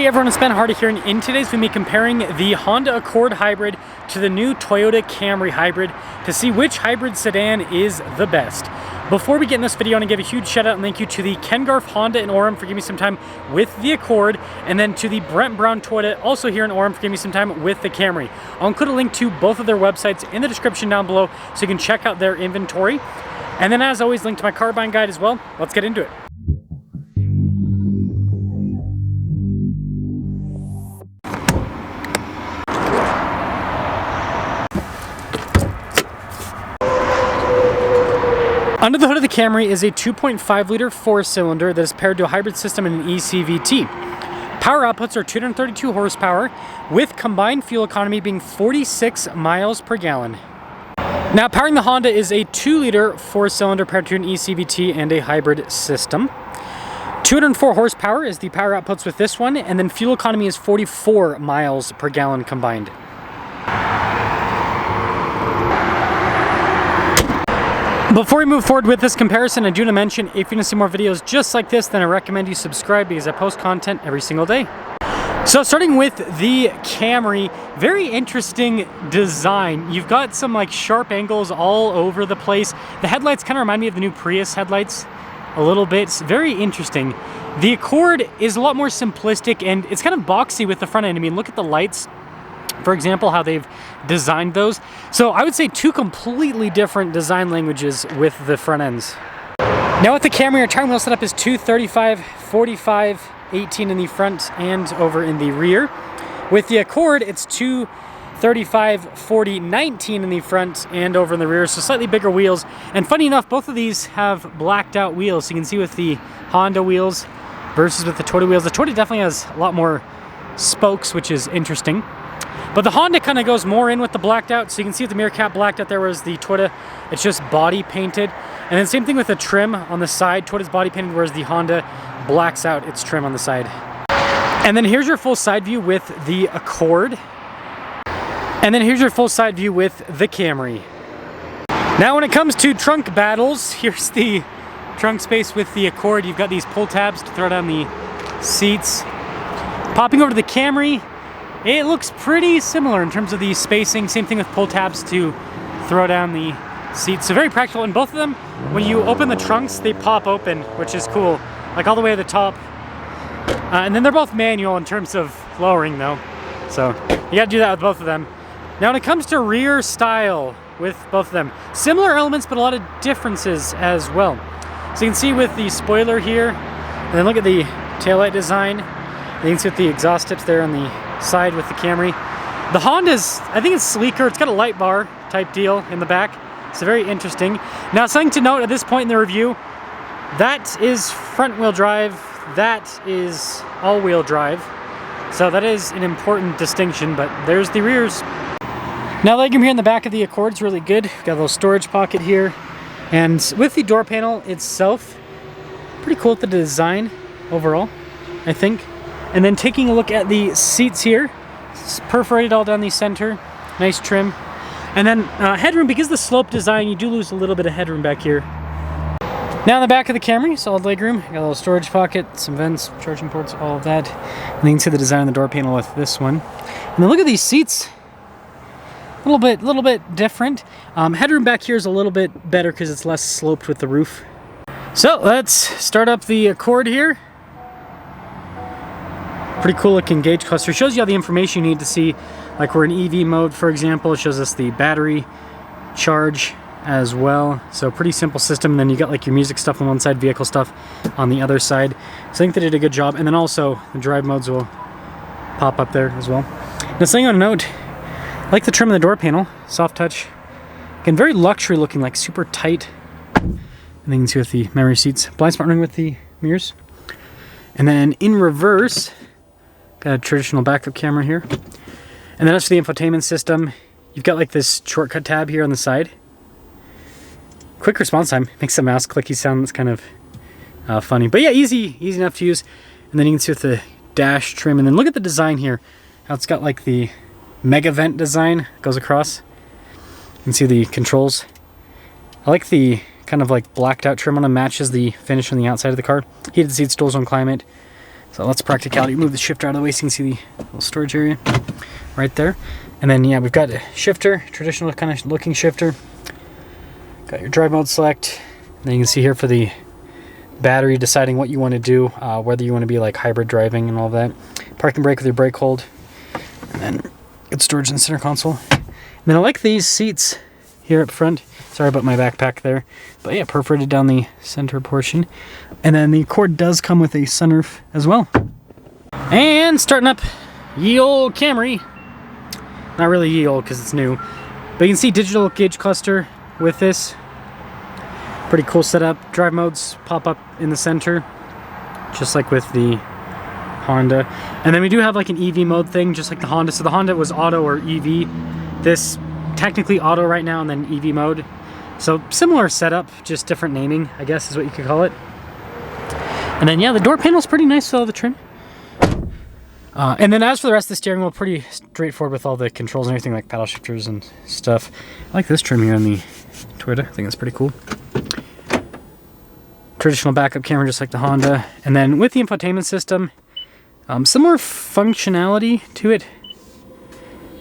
Hey everyone, it's Ben Hardy here, and in today's video, we'll be comparing the Honda Accord Hybrid to the new Toyota Camry Hybrid to see which hybrid sedan is the best. Before we get in this video, I want to give a huge shout out and thank you to the Ken Garf Honda in Orem for giving me some time with the Accord, and then to the Brent Brown Toyota, also here in Orem, for giving me some time with the Camry. I'll include a link to both of their websites in the description down below so you can check out their inventory. And then as always, link to my car buying guide as well. Let's get into it. Under the hood of the Camry is a 2.5 liter four-cylinder that is paired to a hybrid system and an ECVT. Power outputs are 232 horsepower, with combined fuel economy being 46 miles per gallon. Now, powering the Honda is a 2 liter four-cylinder paired to an ECVT and a hybrid system. 204 horsepower is the power outputs with this one, and then fuel economy is 44 miles per gallon combined. Before we move forward with this comparison, I do want to mention, if you want to see more videos just like this, then I recommend you subscribe because I post content every single day. So starting with the Camry, very interesting design. You've got some like sharp angles all over the place. The headlights kind of remind me of the new Prius headlights a little bit. It's very interesting. The Accord is a lot more simplistic and it's kind of boxy with the front end. I mean, look at the lights, for example, how they've designed those. So I would say two completely different design languages with the front ends. Now with the Camry, our tire wheel setup is 235, 45, 18 in the front and over in the rear. With the Accord, it's 235, 40, 19 in the front and over in the rear, so slightly bigger wheels. And funny enough, both of these have blacked out wheels. So you can see with the Honda wheels versus with the Toyota wheels. The Toyota definitely has a lot more spokes, which is interesting. But the Honda kind of goes more in with the blacked out, so you can see the mirror cap blacked out there, whereas the Toyota, it's just body painted. And then same thing with the trim on the side. Toyota's body painted, whereas the Honda blacks out its trim on the side. And then here's your full side view with the Accord. And then here's your full side view with the Camry. Now when it comes to trunk battles, here's the trunk space with the Accord. You've got these pull tabs to throw down the seats. Popping over to the Camry, it looks pretty similar in terms of the spacing. Same thing with pull tabs to throw down the seats. So very practical. And both of them, when you open the trunks, they pop open, which is cool. Like all the way to the top. And then they're both manual in terms of lowering though. So you gotta do that with both of them. Now when it comes to rear style with both of them, similar elements, but a lot of differences as well. So you can see with the spoiler here, and then look at the taillight design. You can see with the exhaust tips there on the side with the Camry. The Honda's, I think it's sleeker. It's got a light bar type deal in the back. It's very interesting. Now something to note at this point in the review, that is front wheel drive, that is all wheel drive. So that is an important distinction, but there's the rears. Now the legroom here in the back of the Accord's really good. We've got a little storage pocket here. And with the door panel itself, pretty cool with the design overall, I think. And then taking a look at the seats here, it's perforated all down the center, nice trim. And then headroom, because of the slope design, you do lose a little bit of headroom back here. Now in the back of the Camry, solid legroom, got a little storage pocket, some vents, charging ports, all of that. And you can see the design on the door panel with this one. And then look at these seats, a little bit different. Headroom back here is a little bit better because it's less sloped with the roof. So let's start up the Accord here. Pretty cool looking gauge cluster. Shows you all the information you need to see. Like we're in EV mode, for example. It shows us the battery charge as well. So pretty simple system. And then you got like your music stuff on one side, vehicle stuff on the other side. So I think they did a good job. And then also the drive modes will pop up there as well. Now something on a note, I like the trim of the door panel, soft touch. Again, very luxury looking, like super tight. And then you can see with the memory seats, blind spot ring with the mirrors. And then in reverse, got a traditional backup camera here. And then as for the infotainment system, you've got like this shortcut tab here on the side. Quick response time, makes the mouse clicky sound that's kind of funny. But yeah, easy enough to use. And then you can see with the dash trim. And then look at the design here. How it's got like the mega vent design goes across. You can see the controls. I like the kind of like blacked out trim on them, matches the finish on the outside of the car. Heated seats, dual zone climate. So let's practicality. Move the shifter out of the way so you can see the little storage area right there. And then yeah, we've got a shifter, traditional kind of looking shifter. Got your drive mode select. And then you can see here for the battery, deciding what you want to do, whether you want to be like hybrid driving and all that. Parking brake with your brake hold. And then good storage in the center console. And then I like these seats here up front. Sorry about my backpack there. But yeah, perforated down the center portion. And then the Accord does come with a sunroof as well. And starting up ye old Camry. Not really ye old because it's new. But you can see digital gauge cluster with this. Pretty cool setup. Drive modes pop up in the center, just like with the Honda. And then we do have like an EV mode thing, just like the Honda. So the Honda was auto or EV. This technically auto right now and then EV mode. So similar setup, just different naming, I guess is what you could call it. And then yeah, the door panel's pretty nice with all the trim. And then as for the rest of the steering wheel, pretty straightforward with all the controls and everything like paddle shifters and stuff. I like this trim here on the Toyota. I think that's pretty cool. Traditional backup camera just like the Honda. And then with the infotainment system, similar functionality to it.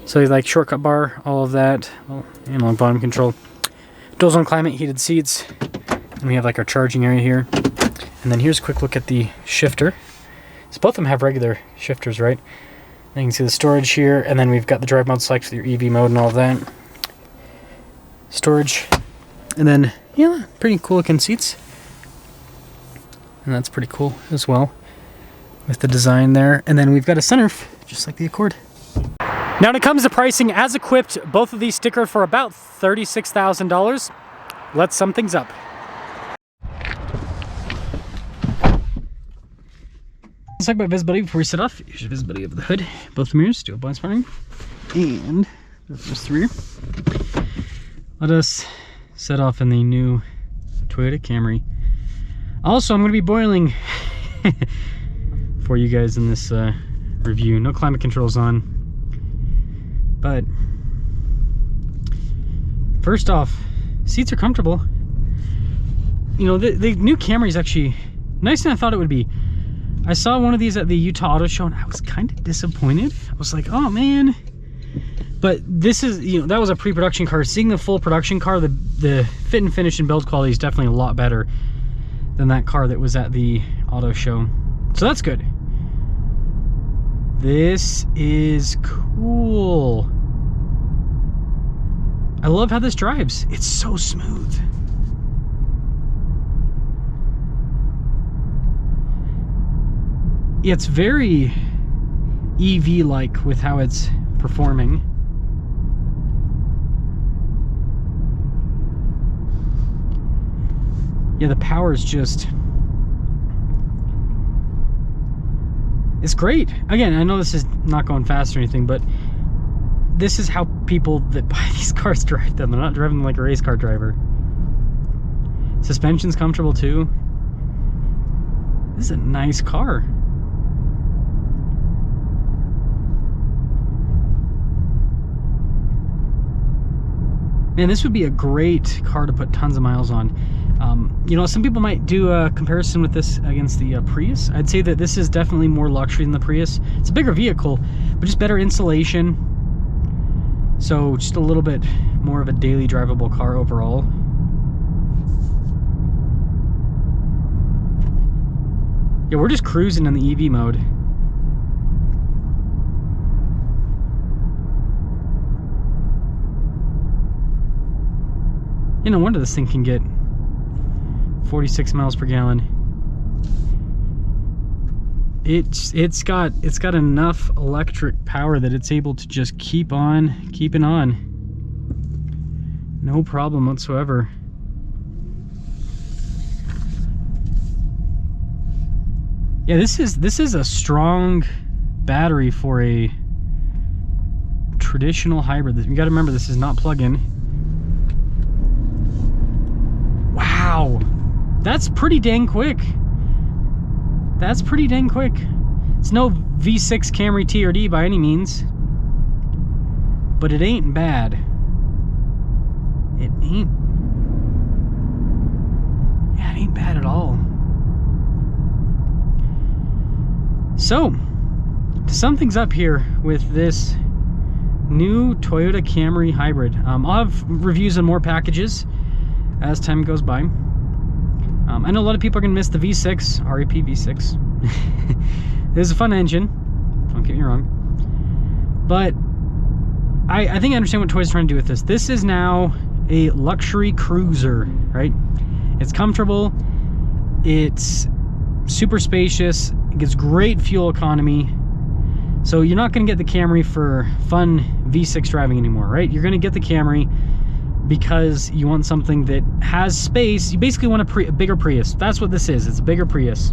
So like shortcut bar, all of that, analog volume control. Dual zone climate, heated seats. And we have like our charging area here. And then here's a quick look at the shifter. So both of them have regular shifters, right? And you can see the storage here, and then we've got the drive mode select with your EV mode and all of that. Storage. And then, yeah, pretty cool looking seats. And that's pretty cool as well with the design there. And then we've got a sunroof, just like the Accord. Now when it comes to pricing, as equipped, both of these sticker for about $36,000. Let's sum things up. Let's talk about visibility before we set off. Here's your visibility of the hood, both mirrors, dual blind spotting, and just the rear. Let us set off in the new Toyota Camry. Also, I'm going to be boiling for you guys in this review. No climate controls on, but first off, seats are comfortable. You know, the new Camry is actually nicer than I thought it would be. I saw one of these at the Utah Auto Show and I was kind of disappointed. I was like, oh man. But this is, you know, that was a pre-production car. Seeing the full production car, the fit and finish and build quality is definitely a lot better than that car that was at the auto show. So that's good. This is cool. I love how this drives. It's so smooth. It's very EV-like with how it's performing. Yeah, the power is just... it's great. Again, I know this is not going fast or anything, but this is how people that buy these cars drive them. They're not driving them like a race car driver. Suspension's comfortable too. This is a nice car. Man, this would be a great car to put tons of miles on. You know, some people might do a comparison with this against the Prius. I'd say that this is definitely more luxury than the Prius. It's a bigger vehicle, but just better insulation. So just a little bit more of a daily drivable car overall. Yeah, we're just cruising in the EV mode. No wonder this thing can get 46 miles per gallon. It's got enough electric power that it's able to just keep on keeping on. No problem whatsoever. Yeah, this is a strong battery for a traditional hybrid. You got to remember, this is not plug-in. Wow, that's pretty dang quick. That's pretty dang quick. It's no V6 Camry TRD by any means, but it ain't bad. It ain't bad at all. So, to sum things up here with this new Toyota Camry hybrid, I'll have reviews on more packages as time goes by. I know a lot of people are going to miss the V6, REP V6. It is a fun engine, don't get me wrong. But I think I understand what Toyota's trying to do with this. This is now a luxury cruiser, right? It's comfortable, it's super spacious, it gets great fuel economy. So you're not going to get the Camry for fun V6 driving anymore, right? You're going to get the Camry because you want something that has space. You basically want a bigger Prius. That's what this is. It's a bigger Prius.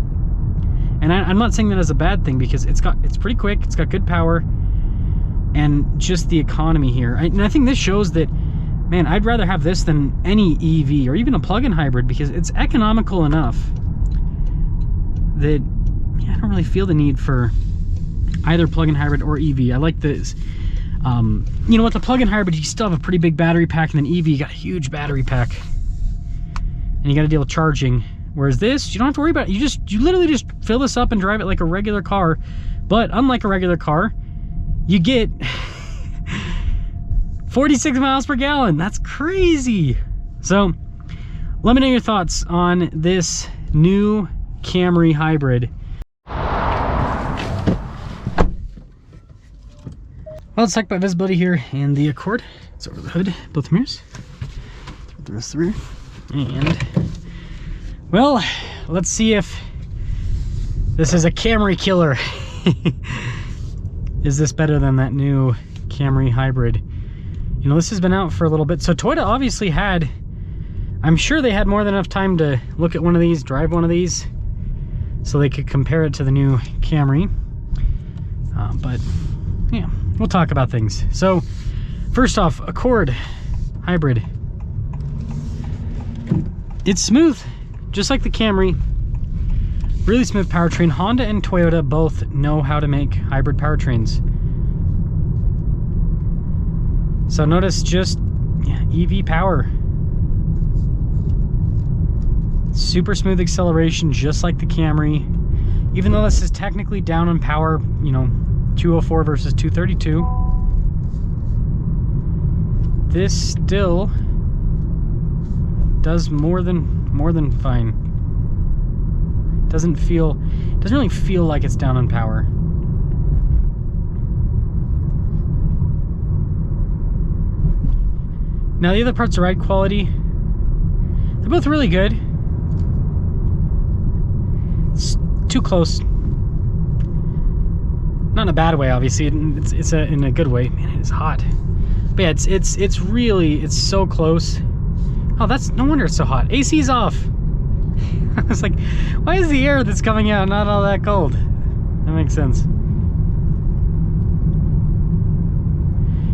And I'm not saying that as a bad thing, because it's pretty quick, it's got good power, and just the economy here. And I think this shows that, man, I'd rather have this than any EV or even a plug-in hybrid, because it's economical enough that, yeah, I don't really feel the need for either plug-in hybrid or EV. I like this. You know, with the plug-in hybrid, you still have a pretty big battery pack, and then EV, you got a huge battery pack, and you got to deal with charging. Whereas this, you don't have to worry about it. You literally just fill this up and drive it like a regular car. But unlike a regular car, you get 46 miles per gallon. That's crazy. So let me know your thoughts on this new Camry hybrid. Well, let's talk about visibility here and the Accord. It's over the hood, both mirrors. Throw the rest of the rear. And, well, let's see if this is a Camry killer. Is this better than that new Camry hybrid? You know, this has been out for a little bit. So Toyota obviously had, I'm sure they had more than enough time to look at one of these, drive one of these, so they could compare it to the new Camry. But yeah, we'll talk about things. So first off, Accord hybrid. It's smooth, just like the Camry. Really smooth powertrain. Honda and Toyota both know how to make hybrid powertrains. So notice just, yeah, EV power. Super smooth acceleration, just like the Camry. Even though this is technically down in power, you know, 204 versus 232, this still does more than fine. Doesn't really feel like it's down in power. Now the other parts of ride quality, they're both really good. It's too close. Not in a bad way, obviously. It's in a good way. Man, it is hot. But yeah, it's so close. Oh, that's no wonder it's so hot. AC's off. I was like, why is the air that's coming out not all that cold? That makes sense.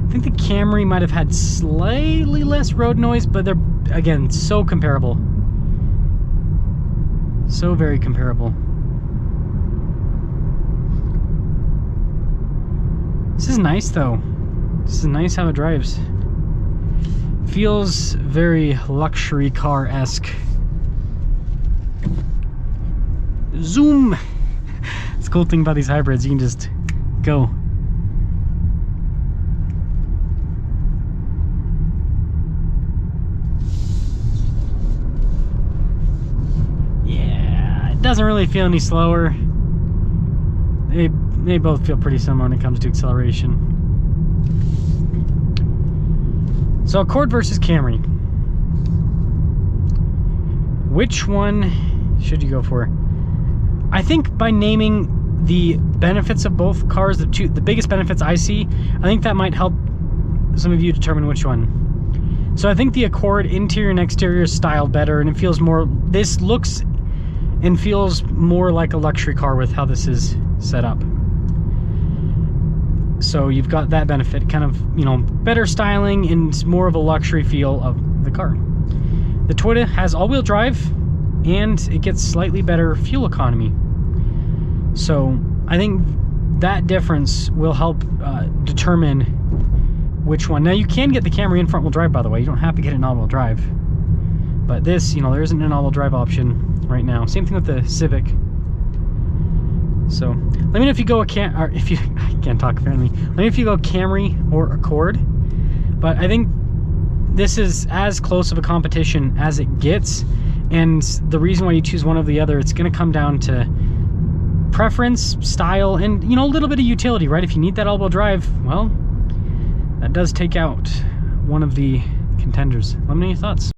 I think the Camry might have had slightly less road noise, but they're, again, so comparable. So very comparable. This is nice though. This is nice how it drives. Feels very luxury car-esque. Zoom! It's a cool thing about these hybrids, you can just go. Yeah, it doesn't really feel any slower. They both feel pretty similar when it comes to acceleration. So Accord versus Camry. Which one should you go for? I think by naming the benefits of both cars, the biggest benefits I see, I think that might help some of you determine which one. So I think the Accord interior and exterior is styled better, and it feels more, this looks and feels more like a luxury car with how this is set up. So you've got that benefit, kind of, you know, better styling and more of a luxury feel of the car. The Toyota has all-wheel drive, and it gets slightly better fuel economy. So I think that difference will help determine which one. Now you can get the Camry in front-wheel drive, by the way. You don't have to get it in all-wheel drive. But this, you know, there isn't an all-wheel drive option right now. Same thing with the Civic. So let me know if you go I can't talk apparently. Let me know if you go Camry or Accord. But I think this is as close of a competition as it gets, and the reason why you choose one over the other, it's going to come down to preference, style, and you know, a little bit of utility, right? If you need that all-wheel drive, well, that does take out one of the contenders. Let me know your thoughts.